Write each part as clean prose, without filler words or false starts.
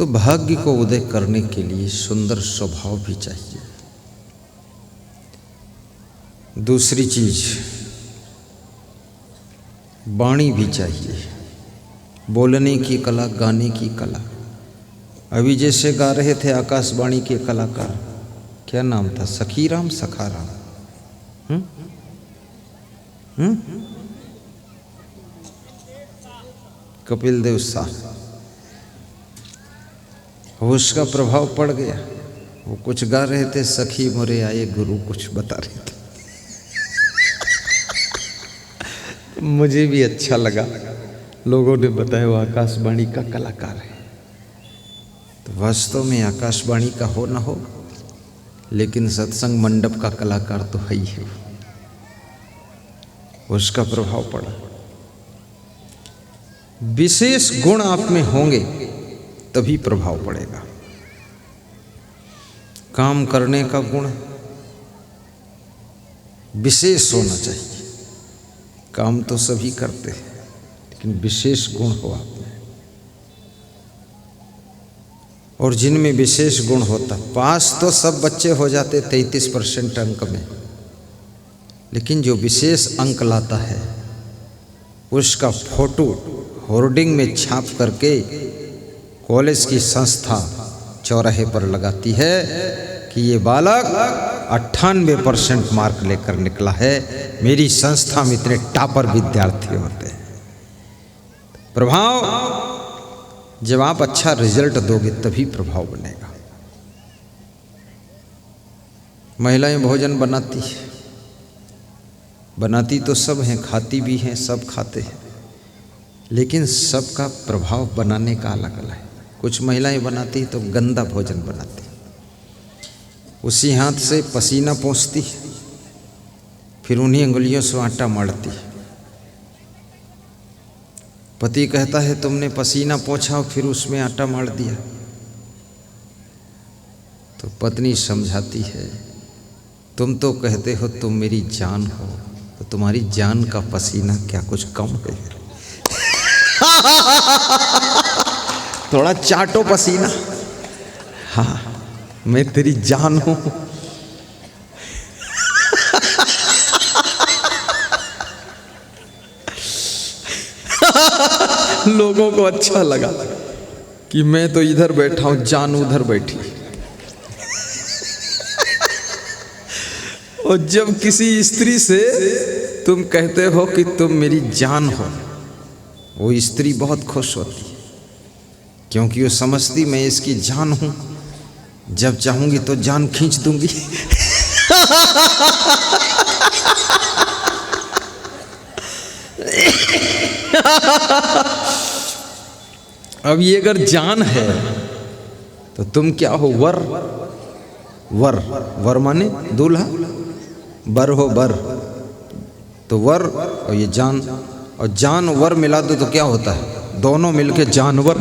तो भाग्य को उदय करने के लिए सुंदर स्वभाव भी चाहिए। दूसरी चीज वाणी भी चाहिए, बोलने की कला, गाने की कला। अभी जैसे गा रहे थे आकाशवाणी के कलाकार, क्या नाम था, सखीराम सखाराम, कपिल देव शाह, उसका प्रभाव पड़ गया। वो कुछ गा रहे थे, सखी मोरे आए गुरु कुछ बता रहे थे। मुझे भी अच्छा लगा, लोगों ने बताया वो आकाशवाणी का कलाकार है। तो वास्तव में आकाशवाणी का हो ना हो, लेकिन सत्संग मंडप का कलाकार तो है ही है। उसका प्रभाव पड़ा। विशेष गुण आप में होंगे तभी प्रभाव पड़ेगा। काम करने का गुण विशेष होना चाहिए। काम तो सभी करते हैं, लेकिन विशेष गुण हो आप में। और जिनमें विशेष गुण होता, पास तो सब बच्चे हो जाते 33% अंक में, लेकिन जो विशेष अंक लाता है उसका फोटो होर्डिंग में छाप करके कॉलेज की संस्था चौराहे पर लगाती है कि ये बालक 98% मार्क लेकर निकला है, मेरी संस्था में इतने टॉपर विद्यार्थी होते हैं। प्रभाव, जब आप अच्छा रिजल्ट दोगे तभी प्रभाव बनेगा। महिलाएं भोजन बनाती तो सब हैं, खाती भी हैं, सब खाते हैं, लेकिन सबका प्रभाव बनाने का अलग अलग है। कुछ महिलाएं बनाती तो गंदा भोजन बनाती, उसी हाथ से पसीना पोंछती, फिर उन्हीं अंगुलियों से आटा मढ़ती। पति कहता है तुमने पसीना पोंछा और फिर उसमें आटा मढ़ दिया। तो पत्नी समझाती है, तुम तो कहते हो तुम मेरी जान हो, तो तुम्हारी जान का पसीना क्या कुछ कम है? थोड़ा चाटो पसीना। हाँ, मैं तेरी जान हूं। लोगों को अच्छा लगा कि मैं तो इधर बैठा हूं, जान उधर बैठी। और जब किसी स्त्री से तुम कहते हो कि तुम मेरी जान हो, वो स्त्री बहुत खुश होती है, क्योंकि वो समझती मैं इसकी जान हूं, जब चाहूंगी तो जान खींच दूंगी। अब ये अगर जान है तो तुम क्या हो? वर माने दूल्हा, बर हो बर, तो वर और ये जान, और जान वर मिला दो तो क्या होता है? दोनों मिलके जानवर।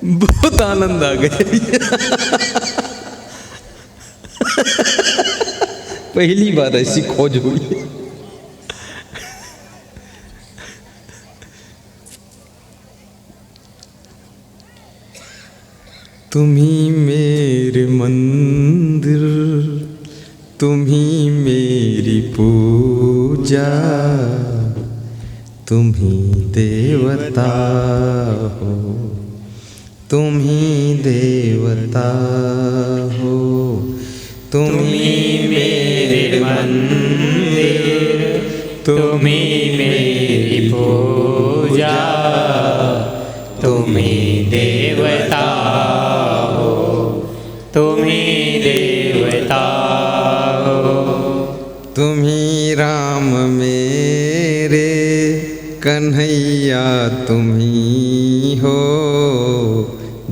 बहुत आनंद आ गया। पहली बार ऐसी खोज हुई। तुम्ही मेरे मंदिर, तुम्ही मेरी पूजा, तुम्ही देवता हो, तुम्ही देवता हो, तुम्ही मेरे मंदिर, तुम्ही मेरी पूजा, तुम्ही देवता हो, तुम्ही देवता हो, तुम्ही राम मेरे कन्हैया, तुम्ही हो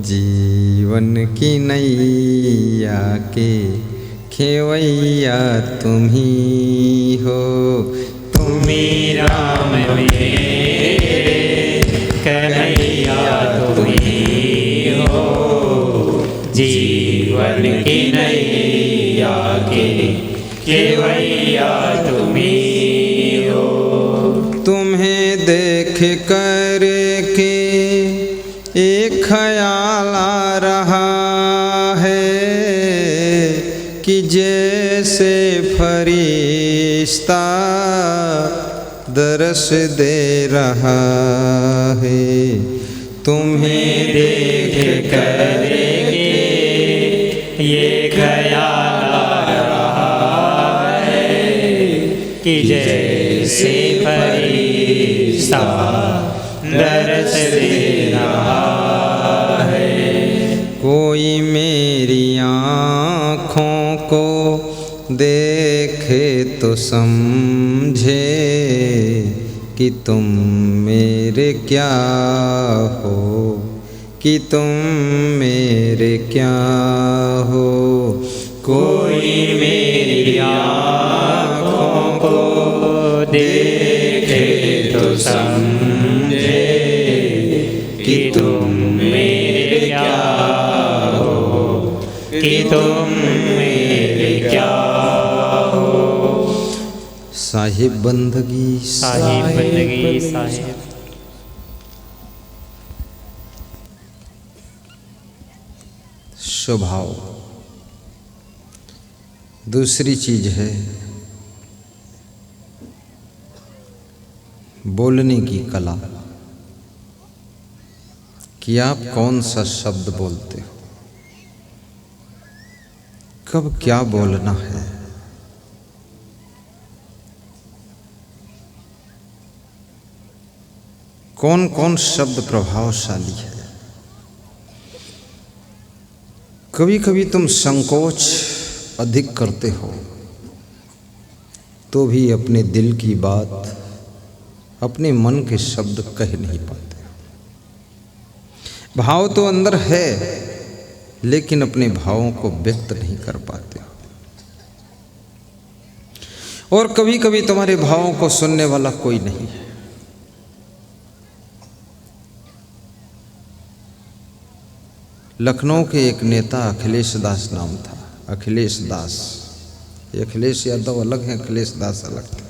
जीवन की नैया के खेवैया, तुम्ही हो, तुम्ही राम मेरे कन्हैया, तुम्ही हो जीवन जीवन की नैया के केवैया तुम ही हो। तुम्हें देख कर के एक ख्याल आ रहा है कि जैसे फरिश्ता दरस दे रहा है। तुम्हें देख कर के ये ख्याल आ रहा है कि जैसे फरिश्ता दरस दे रहा है। कोई मेरी आँखों को देखे तो समझे कि तुम मेरे क्या हो, कि तुम मेरे क्या हो। कोई मेरी आँखों को देखे तो समझे कि तुम मेरे क्या हो, कि तुम मेरे क्या हो। साहिब बंदगी साहिब बंदगी साहिब। स्वभाव। दूसरी चीज है बोलने की कला, कि आप कौन सा शब्द बोलते हो, कब क्या बोलना है। कौन कौन शब्द प्रभावशाली है। कभी कभी तुम संकोच अधिक करते हो तो भी अपने दिल की बात, अपने मन के शब्द कह नहीं पाते। भाव तो अंदर है लेकिन अपने भावों को व्यक्त नहीं कर पाते। और कभी कभी तुम्हारे भावों को सुनने वाला कोई नहीं है। लखनऊ के एक नेता अखिलेश दास नाम था, अखिलेश दास। ये अखिलेश यादव अलग है, अखिलेश दास अलग थे।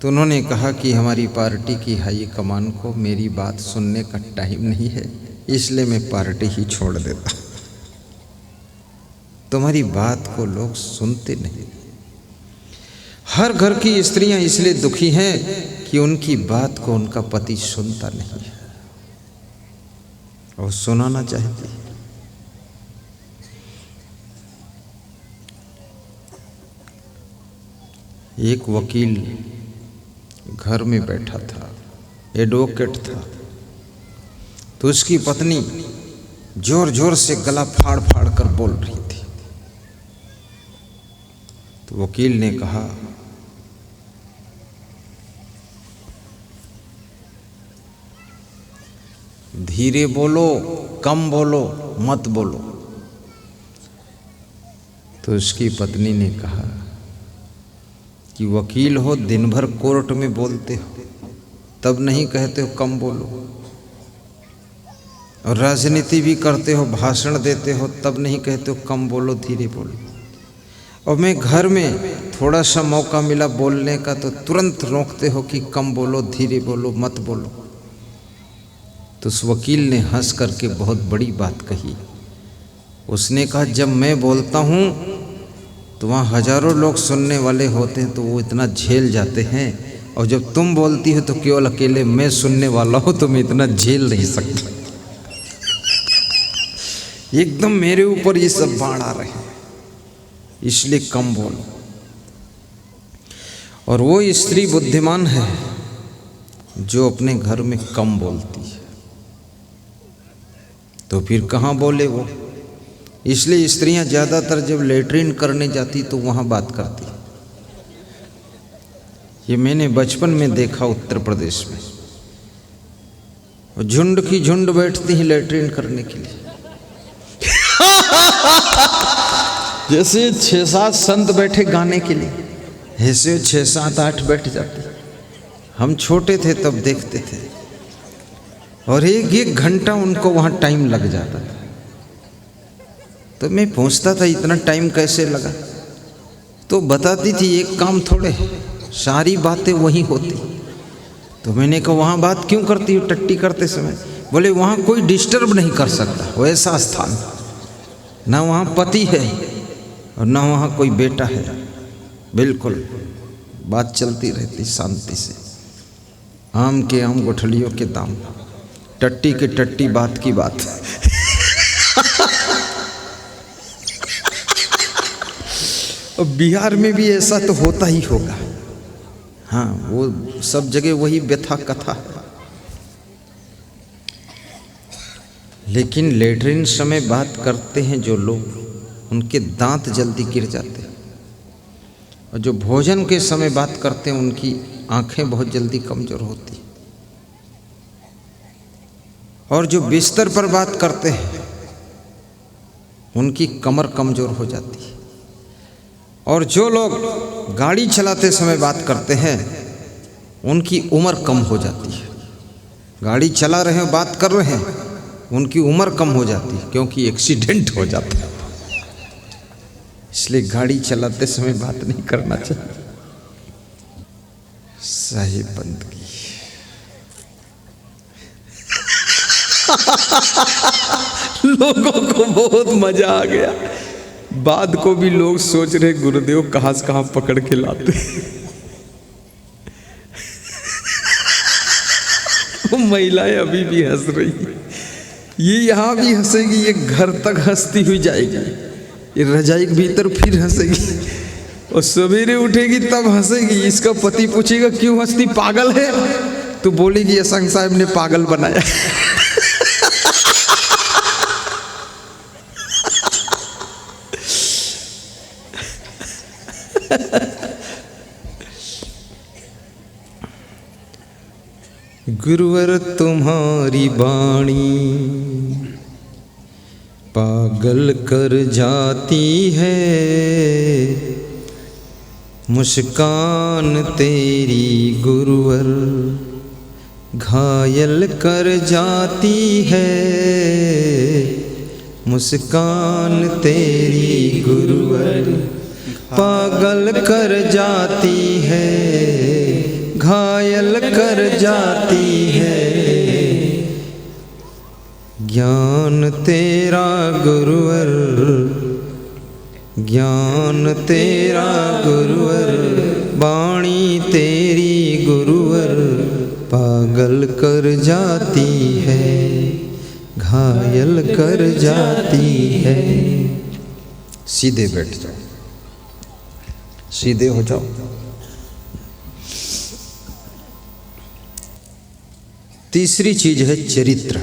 तो उन्होंने कहा कि हमारी पार्टी की हाई कमान को मेरी बात सुनने का टाइम नहीं है, इसलिए मैं पार्टी ही छोड़ देता। तुम्हारी बात को लोग सुनते नहीं। हर घर की स्त्रियां इसलिए दुखी हैं कि उनकी बात को उनका पति सुनता नहीं है और सुनाना चाहती। एक वकील घर में बैठा था, एडवोकेट था, तो उसकी पत्नी जोर जोर से गला फाड़ फाड़ कर बोल रही थी। तो वकील ने कहा, धीरे बोलो, कम बोलो, मत बोलो। तो उसकी पत्नी ने कहा कि वकील हो, दिन भर कोर्ट में बोलते हो, तब नहीं कहते हो कम बोलो, और राजनीति भी करते हो, भाषण देते हो, तब नहीं कहते हो कम बोलो, धीरे बोलो, और मैं घर में थोड़ा सा मौका मिला बोलने का तो तुरंत रोकते हो कि कम बोलो, धीरे बोलो, मत बोलो। तो उस वकील ने हंस करके बहुत बड़ी बात कही। उसने कहा, जब मैं बोलता हूँ तो वहाँ हजारों लोग सुनने वाले होते हैं तो वो इतना झेल जाते हैं, और जब तुम बोलती हो तो केवल अकेले मैं सुनने वाला हूँ तो मैं इतना झेल नहीं सकता। एकदम मेरे ऊपर ये सब बाढ़ आ रहे हैं, इसलिए कम बोलो। और वो स्त्री बुद्धिमान है जो अपने घर में कम बोलती है, तो फिर कहाँ बोले वो। इसलिए स्त्रियां ज़्यादातर जब लेटरिन करने जाती तो वहाँ बात करती। ये मैंने बचपन में देखा उत्तर प्रदेश में। झुंड की झुंड बैठती हैं लेटरिन करने के लिए। जैसे 6-7 संत बैठे गाने के लिए, ऐसे 6-7-8 बैठ जाते। हम छोटे थे तब देखते थे। और एक एक घंटा उनको वहाँ टाइम लग जाता था। तो मैं पूछता था इतना टाइम कैसे लगा, तो बताती थी एक काम थोड़े, सारी बातें वहीं होती। तो मैंने कहा वहाँ बात क्यों करती हो टट्टी करते समय? बोले वहाँ कोई डिस्टर्ब नहीं कर सकता, वैसा स्थान, ना वहाँ पति है और ना वहाँ कोई बेटा है, बिल्कुल बात चलती रहती शांति से। आम के आम गुठलियों के दाम, टट्टी के टट्टी बात की बात। और बिहार में भी ऐसा तो होता ही होगा। हाँ, वो सब जगह वही व्यथा कथा है। लेकिन लेटरिन समय बात करते हैं जो लोग, उनके दांत जल्दी गिर जाते हैं, और जो भोजन के समय बात करते हैं उनकी आंखें बहुत जल्दी कमज़ोर होती, और जो बिस्तर पर बात करते हैं उनकी कमर कमज़ोर हो जाती है, और जो लोग गाड़ी चलाते समय बात करते हैं उनकी उम्र कम हो जाती है। गाड़ी चला रहे हैं, बात कर रहे हैं, उनकी उम्र कम हो जाती है क्योंकि एक्सीडेंट हो जाता है। इसलिए गाड़ी चलाते समय बात नहीं करना चाहिए। सही बंदगी। लोगों को बहुत मजा आ गया। बाद को भी लोग सोच रहे गुरुदेव कहाँ से कहाँ पकड़ के लाते। वो महिलाएं अभी भी हंस रही, ये यहाँ भी हंसेगी, ये घर तक हंसती हुई जाएगी, ये रजाई के भीतर फिर हंसेगी, और सवेरे उठेगी तब हंसेगी। इसका पति पूछेगा क्यों हंसती, पागल है? तो बोलेगी असंग साहब ने पागल बनाया। गुरुवर तुम्हारी वाणी पागल कर जाती है, मुस्कान तेरी गुरुवर घायल कर जाती है, मुस्कान तेरी गुरुवर पागल कर जाती है, घायल कर जाती है। ज्ञान तेरा गुरुवर, ज्ञान तेरा गुरुवर, वाणी तेरी गुरुवर पागल कर जाती है, घायल कर जाती है। सीधे बैठ जाओ, सीधे हो जाओ। तीसरी चीज है चरित्र।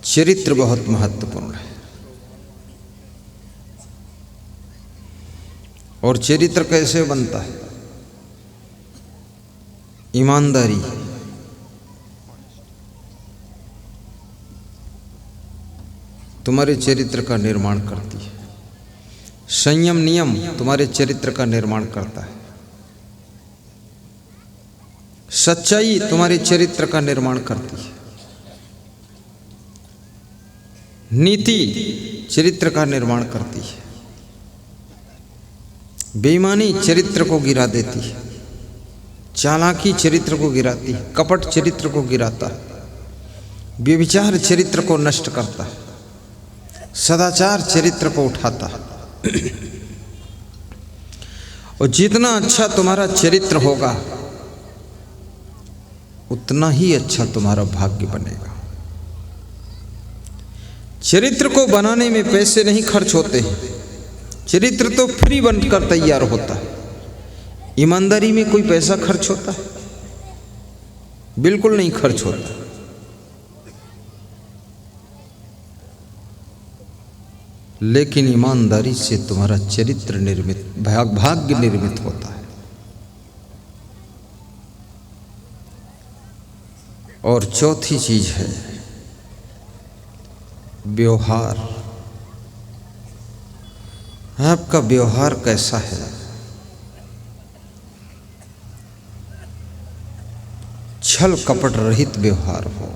चरित्र बहुत महत्वपूर्ण है। और चरित्र कैसे बनता है? ईमानदारी, तुम्हारे चरित्र का निर्माण करती है। संयम नियम तुम्हारे चरित्र का निर्माण करता है। सच्चाई तुम्हारे चरित्र का निर्माण करती है। नीति चरित्र का निर्माण करती है। बेईमानी चरित्र को गिरा देती है। चालाकी चरित्र को गिराती है। कपट चरित्र को गिराता है। व्यभिचार चरित्र को नष्ट करता है। सदाचार चरित्र को उठाता है। और जितना अच्छा तुम्हारा चरित्र होगा उतना ही अच्छा तुम्हारा भाग्य बनेगा। चरित्र को बनाने में पैसे नहीं खर्च होते हैं। चरित्र तो फ्री बनकर तैयार होता है। ईमानदारी में कोई पैसा खर्च होता है? बिल्कुल नहीं खर्च होता। लेकिन ईमानदारी से तुम्हारा चरित्र निर्मित, भाग्य निर्मित होता है। और चौथी चीज है व्यवहार। आपका व्यवहार कैसा है? छल कपट रहित व्यवहार हो,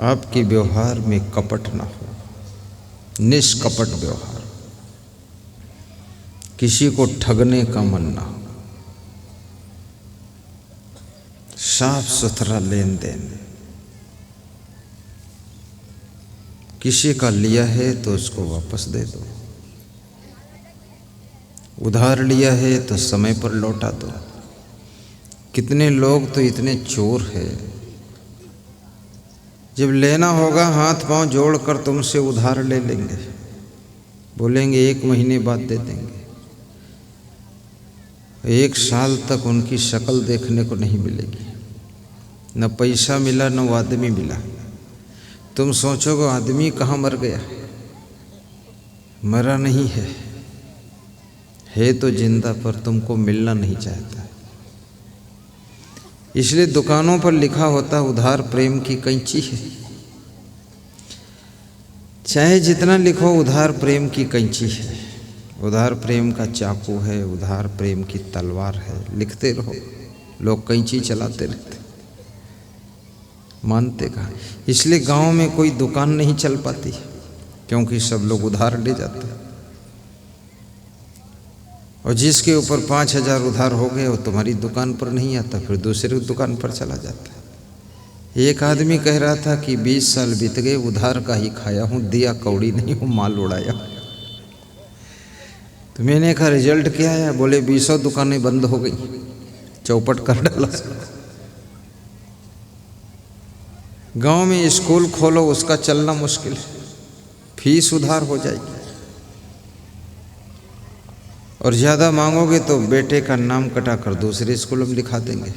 आपके व्यवहार में कपट ना हो, निष्कपट व्यवहार, किसी को ठगने का मन ना हो, साफ सुथरा लेन देन। किसी का लिया है तो उसको वापस दे दो, उधार लिया है तो समय पर लौटा दो। कितने लोग तो इतने चोर हैं, जब लेना होगा हाथ पांव जोड़कर तुमसे उधार ले लेंगे, बोलेंगे 1 महीने बाद दे देंगे। 1 साल तक उनकी शक्ल देखने को नहीं मिलेगी, न पैसा मिला न वो आदमी मिला। तुम सोचोगे आदमी कहाँ मर गया, मरा नहीं है तो जिंदा, पर तुमको मिलना नहीं चाहता। इसलिए दुकानों पर लिखा होता उधार प्रेम की कैंची है। चाहे जितना लिखो उधार प्रेम की कैंची है, उधार प्रेम का चाकू है, उधार प्रेम की तलवार है। लिखते रहो, लोग कैंची चलाते रहते, मानते कहाँ। इसलिए गांव में कोई दुकान नहीं चल पाती, क्योंकि सब लोग उधार ले जाते हैं। और जिसके ऊपर 5,000 उधार हो गए वो तुम्हारी दुकान पर नहीं आता, फिर दूसरी दुकान पर चला जाता है। एक आदमी कह रहा था कि 20 साल बीत गए, उधार का ही खाया हूँ, दिया कौड़ी नहीं हूँ, माल उड़ाया। तो मैंने कहा रिजल्ट क्या आया? बोले 20 दुकानें बंद हो गई, चौपट कर डाला। गांव में स्कूल खोलो, उसका चलना मुश्किल है, फीस उधार हो जाएगी। और ज़्यादा मांगोगे तो बेटे का नाम कटा कर दूसरे स्कूल में लिखा देंगे।